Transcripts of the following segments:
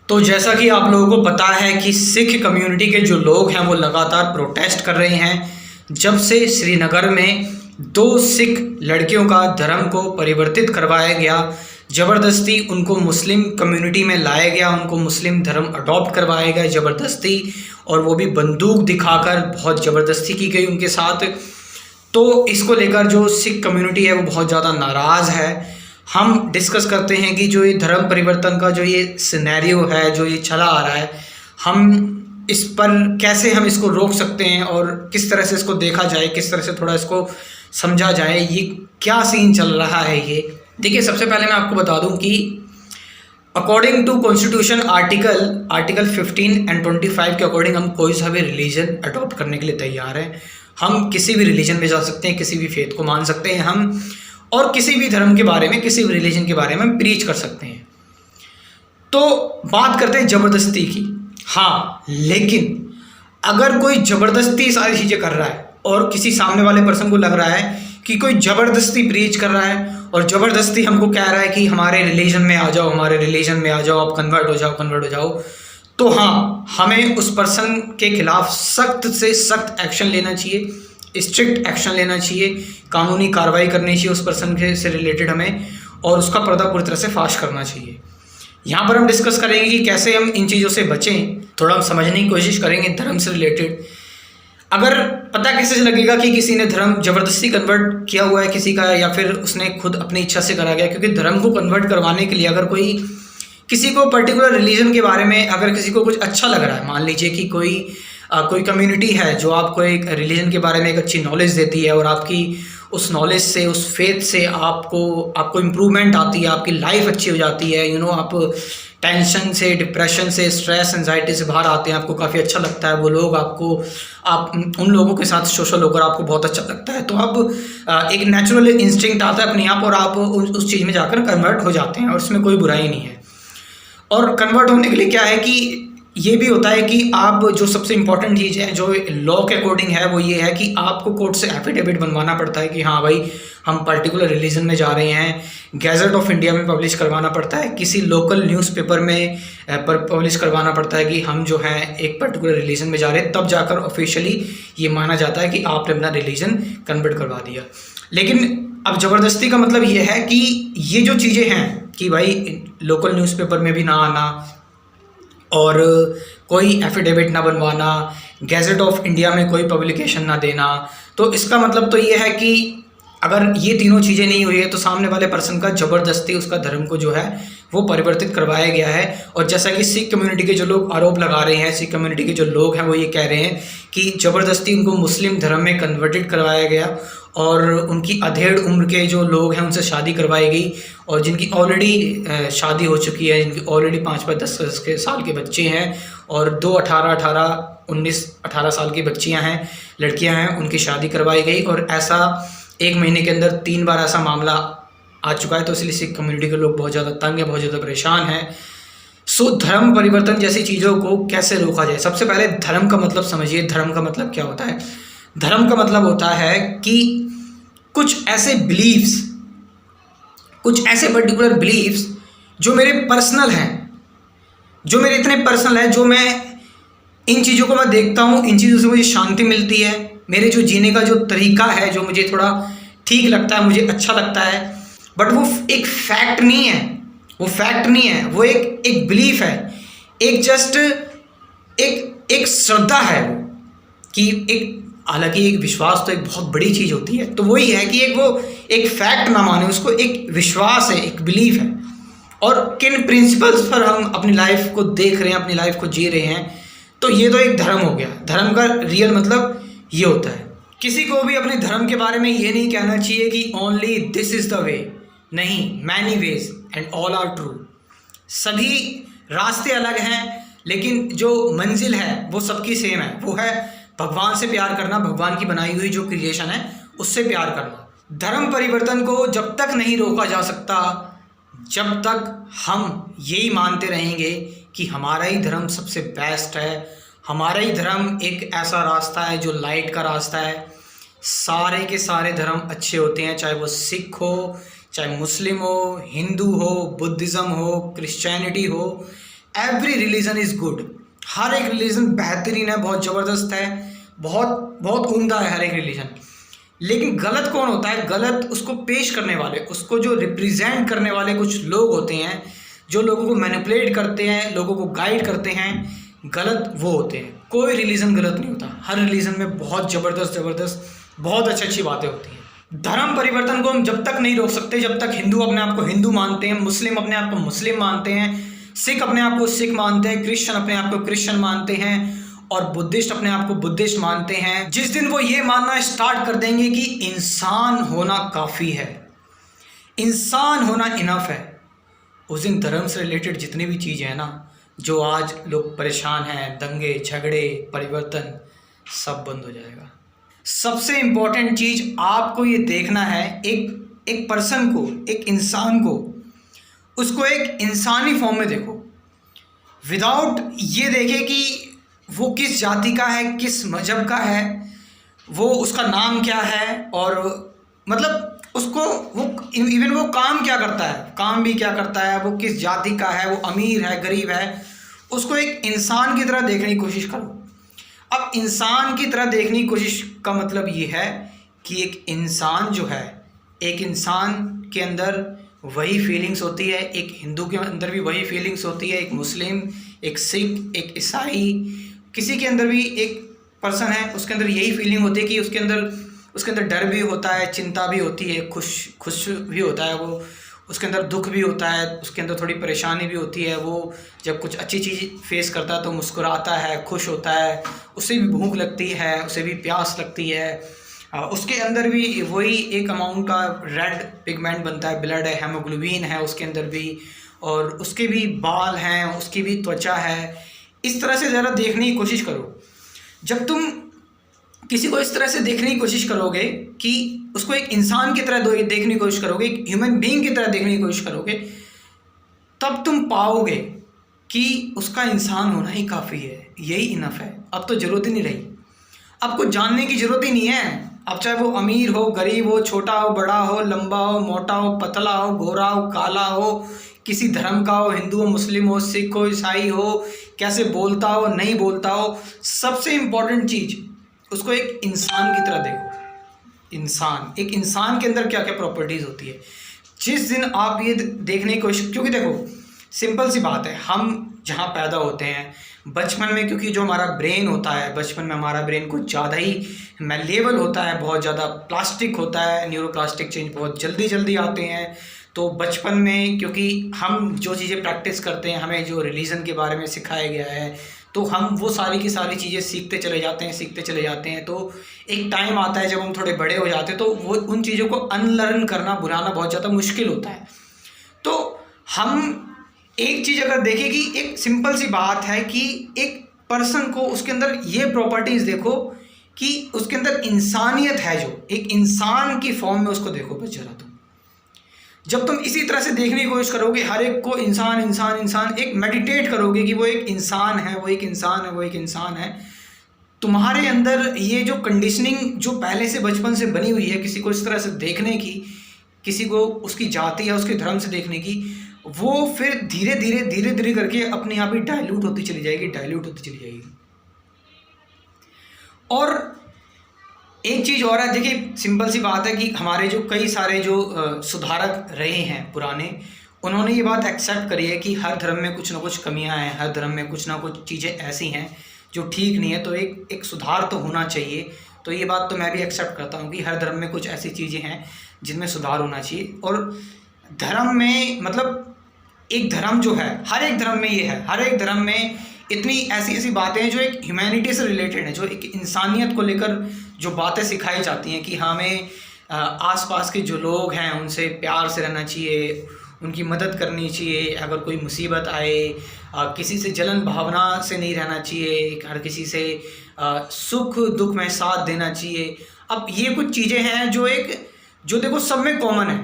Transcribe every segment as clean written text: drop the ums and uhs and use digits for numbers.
तो जैसा कि आप लोगों को पता है कि सिख कम्युनिटी के जो लोग हैं वो लगातार प्रोटेस्ट कर रहे हैं जब से श्रीनगर में दो सिख लड़कियों का धर्म को परिवर्तित करवाया गया, ज़बरदस्ती उनको मुस्लिम कम्युनिटी में लाया गया, उनको मुस्लिम धर्म अडॉप्ट करवाया गया ज़बरदस्ती, और वो भी बंदूक दिखाकर बहुत ज़बरदस्ती की गई उनके साथ। तो इसको लेकर जो सिख कम्युनिटी है वो बहुत ज़्यादा नाराज़ है। हम डिस्कस करते हैं कि जो ये धर्म परिवर्तन का जो ये सिनेरियो है, जो ये चला आ रहा है, हम इस पर कैसे हम इसको रोक सकते हैं और किस तरह से इसको देखा जाए, किस तरह से थोड़ा इसको समझा जाए, ये क्या सीन चल रहा है। ये देखिए, सबसे पहले मैं आपको बता दूं कि according to constitution article 15 and 25 के अकॉर्डिंग हम कोई सा भी रिलीजन अडॉप्ट करने के लिए तैयार हैं। हम किसी भी रिलीजन में जा सकते हैं, किसी भी फेथ को मान सकते हैं हम, और किसी भी धर्म के बारे में, किसी भी रिलीजन के बारे में हम प्रीच कर सकते हैं। तो बात करते हैं ज़बरदस्ती की। हाँ, लेकिन अगर कोई ज़बरदस्ती सारी चीज़ें कर रहा है और किसी सामने वाले पर्सन को लग रहा है कि कोई ज़बरदस्ती प्रीच कर रहा है और ज़बरदस्ती हमको कह रहा है कि हमारे रिलीजन में आ जाओ, हमारे रिलीजन में आ जाओ, आप कन्वर्ट हो जाओ, तो हाँ, हमें उस पर्सन के खिलाफ सख्त से सख्त एक्शन लेना चाहिए, स्ट्रिक्ट एक्शन लेना चाहिए, कानूनी कार्रवाई करनी चाहिए उस पर्सन के से रिलेटेड हमें, और उसका पर्दा पूरी तरह से फाश करना चाहिए। यहाँ पर हम डिस्कस करेंगे कि कैसे हम इन चीज़ों से बचें, थोड़ा हम समझने की कोशिश करेंगे धर्म से रिलेटेड। अगर पता कैसे लगेगा कि किसी ने धर्म ज़बरदस्ती कन्वर्ट किया हुआ है किसी का, या फिर उसने खुद अपनी इच्छा से करा गया, क्योंकि धर्म को कन्वर्ट करवाने के लिए अगर कोई किसी को पर्टिकुलर रिलीजन के बारे में अगर किसी को कुछ अच्छा लग रहा है, मान लीजिए कि कोई कम्युनिटी है जो आपको एक रिलीजन के बारे में एक अच्छी नॉलेज देती है और आपकी उस नॉलेज से, उस फेथ से आपको इम्प्रूवमेंट आती है, आपकी लाइफ अच्छी हो जाती है, आप टेंशन से, डिप्रेशन से, स्ट्रेस, एंजाइटी से बाहर आते हैं, आपको काफ़ी अच्छा लगता है वो लोग, आप उन लोगों के साथ सोशल होकर आपको बहुत अच्छा लगता है, तो अब एक नेचुरल इंस्टिंक्ट आता है अपने आप और आप उस चीज़ में जाकर कन्वर्ट हो जाते हैं, और इसमें कोई बुराई नहीं है। और कन्वर्ट होने के लिए क्या है कि ये भी होता है कि आप, जो सबसे इम्पॉर्टेंट चीज़ है जो लॉ के अकॉर्डिंग है वो ये है कि आपको कोर्ट से एफिडेविट बनवाना पड़ता है कि हाँ भाई, हम पर्टिकुलर रिलीजन में जा रहे हैं, गैजेट ऑफ इंडिया में पब्लिश करवाना पड़ता है, किसी लोकल न्यूज़पेपर में पब्लिश करवाना पड़ता है कि हम जो हैं एक पर्टिकुलर रिलीजन में जा रहे हैं, तब जाकर ऑफिशियली ये माना जाता है कि आपने अपना रिलीजन कन्वर्ट करवा दिया। लेकिन अब ज़बरदस्ती का मतलब ये है कि ये जो चीज़ें हैं कि भाई लोकल न्यूज़पेपर में भी ना आना, और कोई एफिडेविट ना बनवाना, गैजेट ऑफ इंडिया में कोई पब्लिकेशन ना देना, तो इसका मतलब तो ये है कि अगर ये तीनों चीज़ें नहीं हुई है तो सामने वाले पर्सन का ज़बरदस्ती उसका धर्म को जो है वो परिवर्तित करवाया गया है। और जैसा कि सिख कम्युनिटी के जो लोग आरोप लगा रहे हैं, सिख कम्युनिटी के जो लोग हैं वो ये कह रहे हैं कि ज़बरदस्ती उनको मुस्लिम धर्म में कन्वर्टेड करवाया गया और उनकी अधेड़ उम्र के जो लोग हैं उनसे शादी करवाई गई, और जिनकी ऑलरेडी शादी हो चुकी है, जिनकी ऑलरेडी 5-10 के साल के बच्चे हैं, और 2 18 साल की बच्चियां हैं, लड़कियां हैं, उनकी शादी करवाई गई। और ऐसा 1 महीने के अंदर 3 बार ऐसा मामला आ चुका है, तो इसलिए सिख कम्युनिटी के लोग बहुत ज़्यादा तंग है, बहुत ज़्यादा परेशान हैं। सो धर्म परिवर्तन जैसी चीज़ों को कैसे रोका जाए? सबसे पहले धर्म का मतलब समझिए। धर्म का मतलब क्या होता है? धर्म का मतलब होता है कि कुछ ऐसे बिलीव्स, कुछ ऐसे पर्टिकुलर बिलीव्स जो मेरे पर्सनल हैं, जो मेरे इतने पर्सनल है, जो मैं इन चीज़ों को मैं देखता हूँ, इन चीज़ों से मुझे शांति मिलती है, मेरे जो जीने का जो तरीका है, जो मुझे थोड़ा ठीक लगता है, मुझे अच्छा लगता है, बट वो एक फैक्ट नहीं है, वो फैक्ट नहीं है, वो एक बिलीफ है, एक जस्ट एक श्रद्धा है वो, कि एक, हालांकि एक विश्वास तो एक बहुत बड़ी चीज़ होती है, तो वही है कि एक फैक्ट ना माने उसको, एक विश्वास है, एक बिलीफ है, और किन प्रिंसिपल्स पर हम अपनी लाइफ को देख रहे हैं, अपनी लाइफ को जी रहे हैं, तो ये तो एक धर्म हो गया। धर्म का रियल मतलब ये होता है। किसी को भी अपने धर्म के बारे में ये नहीं कहना चाहिए कि only this is the way, नहीं, many ways and all are true. सभी रास्ते अलग हैं, लेकिन जो मंजिल है वो सबकी सेम है, वो है भगवान से प्यार करना, भगवान की बनाई हुई जो क्रिएशन है उससे प्यार करना। धर्म परिवर्तन को जब तक नहीं रोका जा सकता, जब तक हम यही मानते रहेंगे कि हमारा ही धर्म सबसे बेस्ट है, हमारा ही धर्म एक ऐसा रास्ता है जो लाइट का रास्ता है। सारे के सारे धर्म अच्छे होते हैं, चाहे वो सिख हो, चाहे मुस्लिम हो, हिंदू हो, बुद्धिज़्म हो, क्रिश्चियनिटी हो, एवरी रिलीजन इज़ गुड, हर एक रिलीजन बेहतरीन है, बहुत ज़बरदस्त है, बहुत बहुत उम्दा है हर एक रिलीजन। लेकिन गलत कौन होता है? गलत उसको पेश करने वाले, उसको जो रिप्रेजेंट करने वाले कुछ लोग होते हैं, जो लोगों को मैनिपुलेट करते हैं, लोगों को गाइड करते हैं, गलत वो होते हैं। कोई रिलीजन गलत नहीं होता, हर रिलीजन में बहुत ज़बरदस्त बहुत अच्छी बातें होती हैं। धर्म परिवर्तन को हम जब तक नहीं रोक सकते, जब तक हिंदू अपने आप को हिंदू मानते हैं, मुस्लिम अपने आप को मुस्लिम मानते हैं, सिख अपने आप को सिख मानते हैं, क्रिश्चियन अपने आप को क्रिश्चियन मानते हैं और बुद्धिस्ट अपने आप को बुद्धिस्ट मानते हैं, जिस दिन वो ये मानना स्टार्ट कर देंगे कि इंसान होना काफ़ी है, इंसान होना इनफ है, उस दिन धर्म से रिलेटेड जितनी भी चीज़ें हैं ना, जो आज लोग परेशान हैं, दंगे झगड़े परिवर्तन, सब बंद हो जाएगा। सबसे इम्पोर्टेंट चीज़ आपको ये देखना है, एक पर्सन को, एक इंसान को, उसको एक इंसानी फॉर्म में देखो, विदाउट ये देखे कि वो किस जाति का है, किस मजहब का है, वो उसका नाम क्या है, और मतलब उसको वो इवन वो काम क्या करता है, काम भी क्या करता है, वो किस जाति का है, वो अमीर है गरीब है, उसको एक इंसान की तरह देखने की कोशिश करो। अब इंसान की तरह देखने की कोशिश का मतलब ये है कि एक इंसान जो है, एक इंसान के अंदर वही फीलिंग्स होती है, एक हिंदू के अंदर भी वही फीलिंग्स होती है, एक मुस्लिम, एक सिख, एक ईसाई, किसी के अंदर भी एक पर्सन है उसके अंदर यही फीलिंग होती है कि उसके अंदर डर भी होता है, चिंता भी होती है, खुश भी होता है, वो उसके अंदर दुख भी होता है, उसके अंदर थोड़ी परेशानी भी होती है, वो जब कुछ अच्छी चीज़ फेस करता है तो मुस्कुराता है, खुश होता है, उसे भी भूख लगती है, उसे भी प्यास लगती है, उसके अंदर भी वही एक अमाउंट का रेड पिगमेंट बनता है, ब्लड है, हेमोग्लोबिन है उसके अंदर भी, और उसके भी बाल हैं, उसकी भी त्वचा है। इस तरह से ज़रा देखने की कोशिश करो। जब तुम किसी को इस तरह से देखने की कोशिश करोगे कि उसको एक इंसान की तरह देखने की कोशिश करोगे, एक ह्यूमन बीइंग की तरह देखने की कोशिश करोगे, तब तुम पाओगे कि उसका इंसान होना ही काफ़ी है, यही इनफ है। अब तो ज़रूरत ही नहीं रही, अब कुछ जानने की ज़रूरत ही नहीं है। अब चाहे वो अमीर हो, गरीब हो, छोटा हो, बड़ा हो, लंबा हो, मोटा हो, पतला हो, गोरा हो, काला हो, किसी धर्म का हो, हिंदू हो, मुस्लिम हो, सिख हो, ईसाई हो, कैसे बोलता हो, नहीं बोलता हो, सबसे इम्पॉर्टेंट चीज़ उसको एक इंसान की तरह देखो। इंसान, एक इंसान के अंदर क्या क्या प्रॉपर्टीज़ होती है। जिस दिन आप ये देखने की कोशिश, क्योंकि देखो सिंपल सी बात है, हम जहाँ पैदा होते हैं बचपन में, क्योंकि जो हमारा ब्रेन होता है, बचपन में हमारा ब्रेन कुछ ज़्यादा ही मैलेबल होता है, बहुत ज़्यादा प्लास्टिक होता है, न्यूरोप्लास्टिक चेंज बहुत जल्दी आते हैं। तो बचपन में क्योंकि हम जो चीज़ें प्रैक्टिस करते हैं, हमें जो रिलीजन के बारे में सिखाया गया है, तो हम वो सारी की सारी चीज़ें सीखते चले जाते हैं। तो एक टाइम आता है जब हम थोड़े बड़े हो जाते हैं, तो वो उन चीज़ों को अनलर्न करना, भुलाना बहुत ज़्यादा मुश्किल होता है। तो हम एक चीज़ अगर देखें कि एक सिंपल सी बात है कि एक पर्सन को उसके अंदर ये प्रॉपर्टीज़ देखो कि उसके अंदर इंसानियत है, जो एक इंसान की फॉर्म में उसको देखो बस जरा। तुम जब तुम इसी तरह से देखने की कोशिश करोगे, हर एक को इंसान इंसान इंसान, एक मेडिटेट करोगे कि वो एक इंसान है, वो एक इंसान है, वो एक इंसान है, तुम्हारे अंदर ये जो कंडीशनिंग जो पहले से बचपन से बनी हुई है किसी को इस तरह से देखने की, किसी को उसकी जाति या उसके धर्म से देखने की, वो फिर धीरे धीरे करके अपने आप ही डाइल्यूट होती चली जाएगी। और एक चीज़ और है, देखिए सिंपल सी बात है कि हमारे जो कई सारे जो सुधारक रहे हैं पुराने, उन्होंने ये बात एक्सेप्ट करी है कि हर धर्म में कुछ ना कुछ कमियां हैं, हर धर्म में कुछ ना कुछ चीज़ें ऐसी हैं जो ठीक नहीं है, तो एक सुधार तो होना चाहिए। तो ये बात तो मैं भी एक्सेप्ट करता हूँ कि हर धर्म में कुछ ऐसी चीज़ें हैं जिनमें सुधार होना चाहिए। और धर्म में मतलब एक धर्म जो है, हर एक धर्म में ये है, हर एक धर्म में इतनी ऐसी बातें हैं जो एक ह्यूमैनिटी से रिलेटेड है, जो एक इंसानियत को लेकर जो बातें सिखाई जाती हैं कि हमें आसपास के जो लोग हैं उनसे प्यार से रहना चाहिए, उनकी मदद करनी चाहिए, अगर कोई मुसीबत आए किसी से जलन भावना से नहीं रहना चाहिए, हर किसी से सुख दुख में साथ देना चाहिए। अब ये कुछ चीज़ें हैं जो देखो सब में कॉमन है।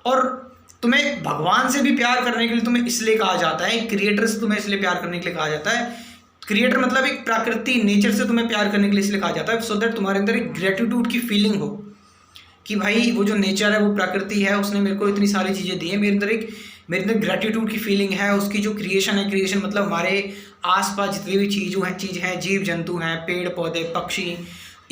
और तुम्हें भगवान से भी प्यार करने के लिए तुम्हें इसलिए कहा जाता है, क्रिएटर से तुम्हें इसलिए प्यार करने के लिए कहा जाता है, क्रिएटर मतलब एक प्रकृति नेचर से तुम्हें प्यार करने के लिए इसलिए कहा जाता है, सो दैट तुम्हारे अंदर एक ग्रेटिट्यूड की फीलिंग हो कि भाई वो जो नेचर है, वो प्रकृति है, उसने मेरे को इतनी सारी चीज़ें दी है, मेरे अंदर एक मेरे अंदर ग्रेटिट्यूड की फीलिंग है। उसकी जो क्रिएशन है, क्रिएशन मतलब हमारे आसपास जितनी भी चीज़ हैं, जीव जंतु हैं, पेड़ पौधे, पक्षी,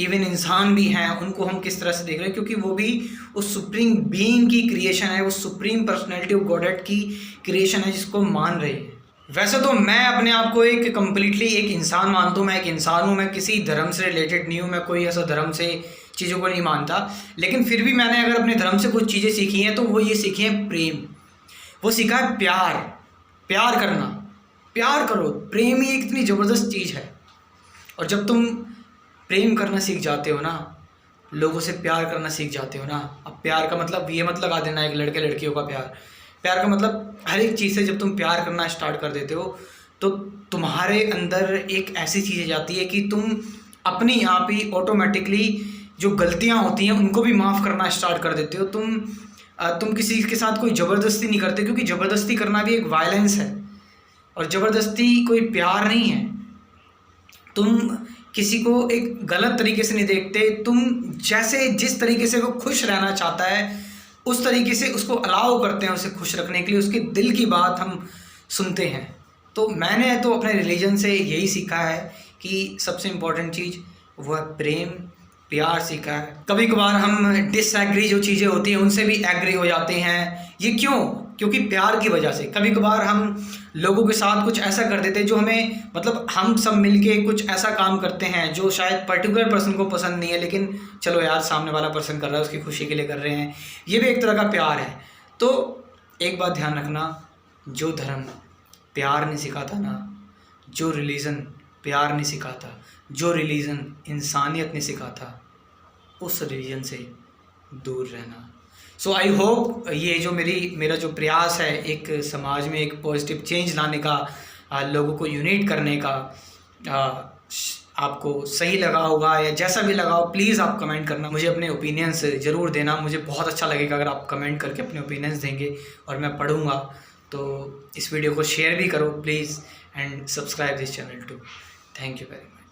इवन इंसान भी हैं, उनको हम किस तरह से देख रहे हैं, क्योंकि वो भी उस सुप्रीम बीइंग की क्रिएशन है, वो सुप्रीम पर्सनैलिटी ऑफ गॉडेड की क्रिएशन है जिसको मान रहे हैं। वैसे तो मैं अपने आप को एक कम्प्लीटली एक इंसान मानता हूँ, मैं एक इंसान हूँ, मैं किसी धर्म से रिलेटेड नहीं हूँ, मैं कोई ऐसा धर्म से चीज़ों को नहीं मानता, लेकिन फिर भी मैंने अगर अपने धर्म से कुछ चीज़ें सीखी हैं तो वो ये सीखी हैं प्रेम, वो सीखा है प्यार, प्यार करना, प्यार करो। प्रेम ही एक इतनी ज़बरदस्त चीज़ है। और जब तुम प्रेम करना सीख जाते हो ना, लोगों से प्यार करना सीख जाते हो ना, अब प्यार का मतलब ये मत लगा देना एक लड़के लड़कियों का प्यार, प्यार का मतलब हर एक चीज़ से जब तुम प्यार करना स्टार्ट कर देते हो तो तुम्हारे अंदर एक ऐसी चीज़ जाती है कि तुम अपनी आप ही ऑटोमेटिकली जो गलतियाँ होती हैं उनको भी माफ़ करना स्टार्ट कर देते हो। तुम किसी के साथ कोई ज़बरदस्ती नहीं करते, क्योंकि ज़बरदस्ती करना भी एक वायलेंस है और ज़बरदस्ती कोई प्यार नहीं है। तुम किसी को एक गलत तरीके से नहीं देखते, तुम जैसे जिस तरीके से वो खुश रहना चाहता है उस तरीके से उसको अलाउ करते हैं, उसे खुश रखने के लिए उसके दिल की बात हम सुनते हैं। तो मैंने तो अपने रिलीजन से यही सीखा है कि सबसे इम्पोर्टेंट चीज़ वो है प्रेम, प्यार सीखा है। कभी कभार हम डिसएग्री जो चीज़ें होती हैं उनसे भी एग्री हो जाते हैं। ये क्यों? क्योंकि प्यार की वजह से। कभी कभार हम लोगों के साथ कुछ ऐसा कर देते हैं जो हमें मतलब हम सब मिलके कुछ ऐसा काम करते हैं जो शायद पर्टिकुलर पर्सन को पसंद नहीं है, लेकिन चलो यार सामने वाला पर्सन कर रहा है, उसकी खुशी के लिए कर रहे हैं, ये भी एक तरह का प्यार है। तो एक बात ध्यान रखना, जो धर्म प्यार नहीं सिखाता ना, जो रिलीजन प्यार नहीं सिखाता, जो रिलीजन इंसानियत नहीं सिखाता, उस रिलीजन से दूर रहना। सो आई होप ये जो मेरा जो प्रयास है एक समाज में एक पॉजिटिव चेंज लाने का, लोगों को यूनाइट करने का, आपको सही लगा होगा या जैसा भी लगा हो, प्लीज़ आप कमेंट करना, मुझे अपने ओपिनियंस ज़रूर देना। मुझे बहुत अच्छा लगेगा अगर आप कमेंट करके अपने ओपिनियंस देंगे और मैं पढ़ूँगा। तो इस वीडियो को शेयर भी करो please and subscribe this channel too. Thank you very much.